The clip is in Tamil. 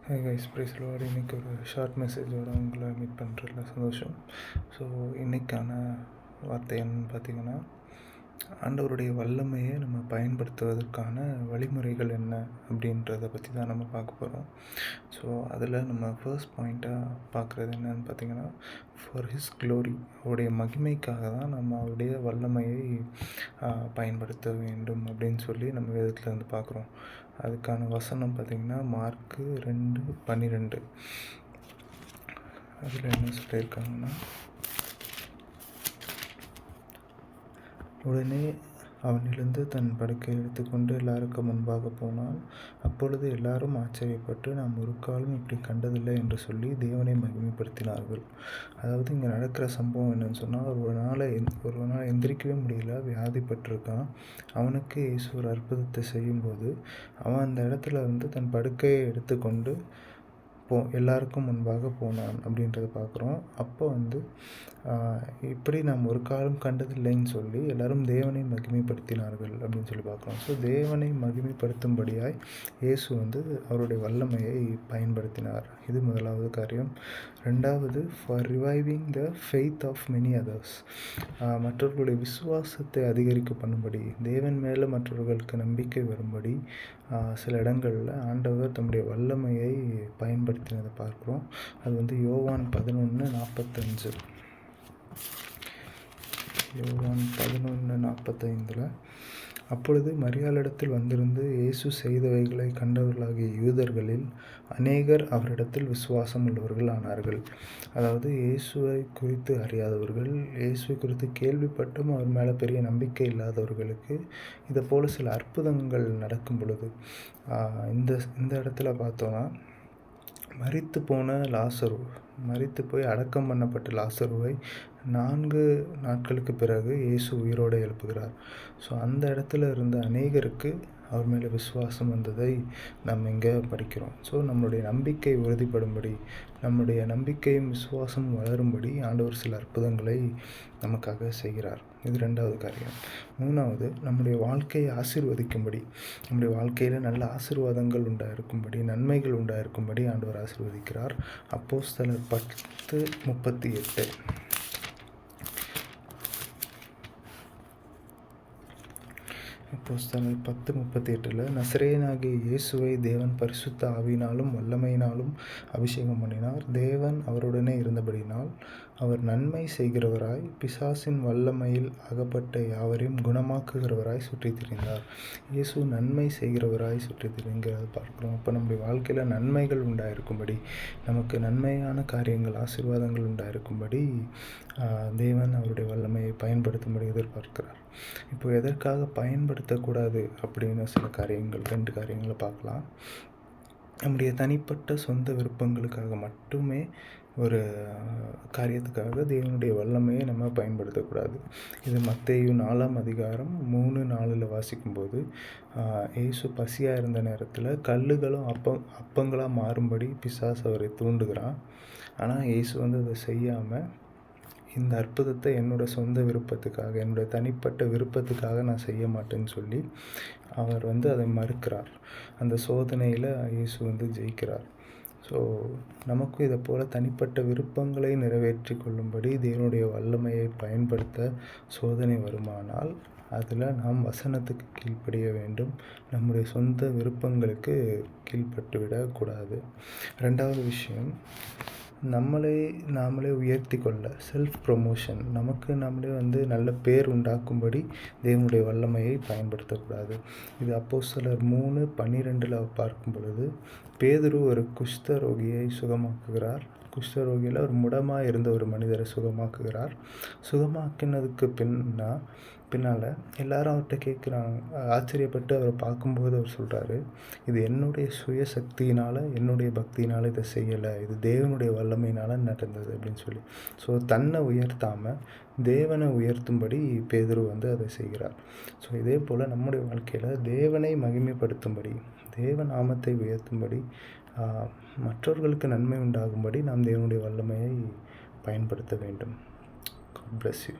Hey guys, price Lord. இன்றைக்கி ஒரு ஷார்ட் மெசேஜோட உங்களை மீட் பண்ணுறதுல சந்தோஷம். ஸோ இன்றைக்கான வார்த்தை என்னன்னு பார்த்தீங்கன்னா, ஆண்டவருடைய வல்லமையை நம்ம பயன்படுத்துவதற்கான வழிமுறைகள் என்ன அப்படின்றத பற்றி தான் நம்ம பார்க்க போகிறோம். ஸோ அதில் நம்ம ஃபர்ஸ்ட் பாயிண்ட்டாக பார்க்குறது என்னன்னு பார்த்தீங்கன்னா, ஃபார் ஹிஸ் க்ளோரி, அவருடைய மகிமைக்காக தான் நம்ம அவருடைய வல்லமையை பயன்படுத்த வேண்டும் அப்படின்னு சொல்லி நம்ம வேதத்தில் வந்து பார்க்குறோம். அதுக்கான வசனம் பார்த்திங்கன்னா மார்க்கு 2:12. அதில் என்ன சொல்லியிருக்காங்கன்னா, உடனே அவனிலிருந்து தன் படுக்கை எடுத்துக்கொண்டு எல்லாருக்கும் முன்பாக போனான். அப்பொழுது எல்லாரும் ஆச்சரியப்பட்டு, நாம் ஒரு காலம் இப்படி கண்டதில்லை என்று சொல்லி தேவனை மகிமைப்படுத்தினார்கள். அதாவது இங்கே நடக்கிற சம்பவம் என்னன்னு சொன்னால், ஒரு நாள் எந்திரிக்கவே முடியல, வியாதிப்பட்டிருக்கான். அவனுக்கு இயேசு ஒரு அற்புதத்தை செய்யும்போது அவன் அந்த இடத்துல வந்து தன் படுக்கையை எடுத்துக்கொண்டு எல்லாருக்கும் முன்பாக போனான் அப்படின்றத பார்க்குறோம். அப்போ வந்து இப்படி நாம் ஒரு காலம் கண்டதில்லைன்னு சொல்லி எல்லாரும் தேவனை மகிமைப்படுத்தினார்கள் அப்படின்னு சொல்லி பார்க்குறோம். ஸோ தேவனை மகிமைப்படுத்தும்படியாய் இயேசு வந்து அவருடைய வல்லமையை பயன்படுத்தினார். இது முதலாவது காரியம். ரெண்டாவது, for reviving the faith of many others, மற்றவர்களுடைய விசுவாசத்தை அதிகரிக்க பண்ணும்படி, தேவன் மேலே மற்றவர்களுக்கு நம்பிக்கை வரும்படி சில இடங்களில் ஆண்டவர் தம்முடைய வல்லமையை பயன்படுத்தினதை பார்க்குறோம். அது வந்து யோவான் 11:45. யோவான் 11:45. அப்பொழுது மரியாளிடத்தில் வந்திருந்து இயேசு செய்தவைகளை கண்டவர்களாகிய யூதர்களில் அநேகர் அவரிடத்தில் விசுவாசம் உள்ளவர்கள் ஆனார்கள். அதாவது இயேசுவை குறித்து அறியாதவர்கள், இயேசுவை குறித்து கேள்விப்பட்டும் அவர் மேலே பெரிய நம்பிக்கை இல்லாதவர்களுக்கு இதை போல சில அற்புதங்கள் நடக்கும் பொழுது இந்த இடத்துல பார்த்தோன்னா, மரித்து போய் அடக்கம் பண்ணப்பட்ட லாசருவை 4 நாட்களுக்கு பிறகு இயேசு உயிரோடு எழுப்புகிறார். ஸோ அந்த இடத்துல இருந்த அநேகருக்கு அவர் மேலே விசுவாசம் வந்ததை நம்ம இங்கே படிக்கிறோம். ஸோ நம்மளுடைய நம்பிக்கை உறுதிப்படும்படி, நம்முடைய நம்பிக்கையும் விசுவாசமும் வளரும்படி ஆண்டவர் சில அற்புதங்களை நமக்காக செய்கிறார். இது ரெண்டாவது காரியம். மூணாவது, நம்முடைய வாழ்க்கையை ஆசீர்வதிக்கும்படி, நம்முடைய வாழ்க்கையில் நல்ல ஆசீர்வாதங்கள் உண்டாயிருக்கும்படி, நன்மைகள் உண்டாயிருக்கும்படி ஆண்டவர் ஆசீர்வதிக்கிறார். அப்போஸ்தலர் 10:38. அப்போஸ்தலர் 10:38 நசரேயனாகிய இயேசுவை தேவன் பரிசுத்த ஆவியினாலும் வல்லமையினாலும் அபிஷேகம் பண்ணினார். தேவன் அவருடனே இருந்தபடியினால் அவர் நன்மை செய்கிறவராய், பிசாசின் வல்லமையில் அகப்பட்ட யாவரையும் குணமாக்குகிறவராய் சுற்றித் திரிந்தார். இயேசு நன்மை செய்கிறவராய் சுற்றித் திரிங்கிறத பார்க்குறோம். அப்போ நம்முடைய வாழ்க்கையில் நன்மைகள் உண்டாயிருக்கும்படி, நமக்கு நன்மையான காரியங்கள், ஆசீர்வாதங்கள் உண்டாயிருக்கும்படி தேவன் அவருடைய வல்லமையை பயன்படுத்தும்படி எதிர்பார்க்கிறார். இப்போ எதற்காக பயன்படுத்தக்கூடாது அப்படின்னு சில காரியங்கள், 2 காரியங்களை பார்க்கலாம். நம்முடைய தனிப்பட்ட சொந்த விருப்பங்களுக்காக மட்டுமே ஒரு காரியத்துக்காக தேவனுடைய வல்லமையை நம்ம பயன்படுத்தக்கூடாது. இது மத்தேயு 4:3-4 வாசிக்கும்போது, இயேசு பசியாக இருந்த நேரத்தில் கல்லுகளும் அப்பங்களாக மாறும்படி பிசாசு அவரை தூண்டுகிறான். ஆனால் இயேசு வந்து அதை செய்யாமல், இந்த அற்புதத்தை என்னோடய சொந்த விருப்பத்துக்காக, என்னுடைய தனிப்பட்ட விருப்பத்துக்காக நான் செய்ய மாட்டேன்னு சொல்லி அவர் வந்து அதை மறுக்கிறார். அந்த சோதனையில் இயேசு வந்து ஜெயிக்கிறார். ஸோ நமக்கும் இதை போல் தனிப்பட்ட விருப்பங்களை நிறைவேற்றி கொள்ளும்படி தேவனுடைய வல்லமையை பயன்படுத்த சோதனை வருமானால் அதில் நாம் வசனத்துக்கு கீழ்ப்படிய வேண்டும். நம்முடைய சொந்த விருப்பங்களுக்கு கீழ்ப்பட்டு விடக்கூடாது. ரெண்டாவது விஷயம், நாமளே உயர்த்தி கொள்ள, செல்ஃப் ப்ரொமோஷன், நமக்கு நாமளே வந்து நல்ல பேர் உண்டாக்கும்படி தேவனுடைய வல்லமையை பயன்படுத்தக்கூடாது. இது அப்போஸ்தலர் 3:12 பார்க்கும் பொழுது, பேதுரு ஒரு குஷ்டரோகியை சுகமாக்குகிறார். குஷ்டரோகியில் ஒரு முடமாக இருந்த ஒரு மனிதரை சுகமாக்குகிறார். சுகமாக்கினதுக்கு பின்னால் எல்லாரும் அவர்கிட்ட கேட்குறாங்க. ஆச்சரியப்பட்டு அவரை பார்க்கும்போது அவர் சொல்கிறாரு, இது என்னுடைய சுய சக்தியினால், என்னுடைய பக்தியினால் இதை செய்யலை, இது தேவனுடைய வல்லமையினால் நடந்தது அப்படின்னு சொல்லி. ஸோ தன்னை உயர்த்தாமல் தேவனை உயர்த்தும்படி பேதுரு வந்து அதை செய்கிறார். ஸோ இதே போல் நம்முடைய வாழ்க்கையில் தேவனை மகிமைப்படுத்தும்படி, தேவ நாமத்தை உயர்த்தும்படி, மற்றவர்களுக்கு நன்மை உண்டாகும்படி நாம் தேவனுடைய வல்லமையை பயன்படுத்த வேண்டும். God bless you.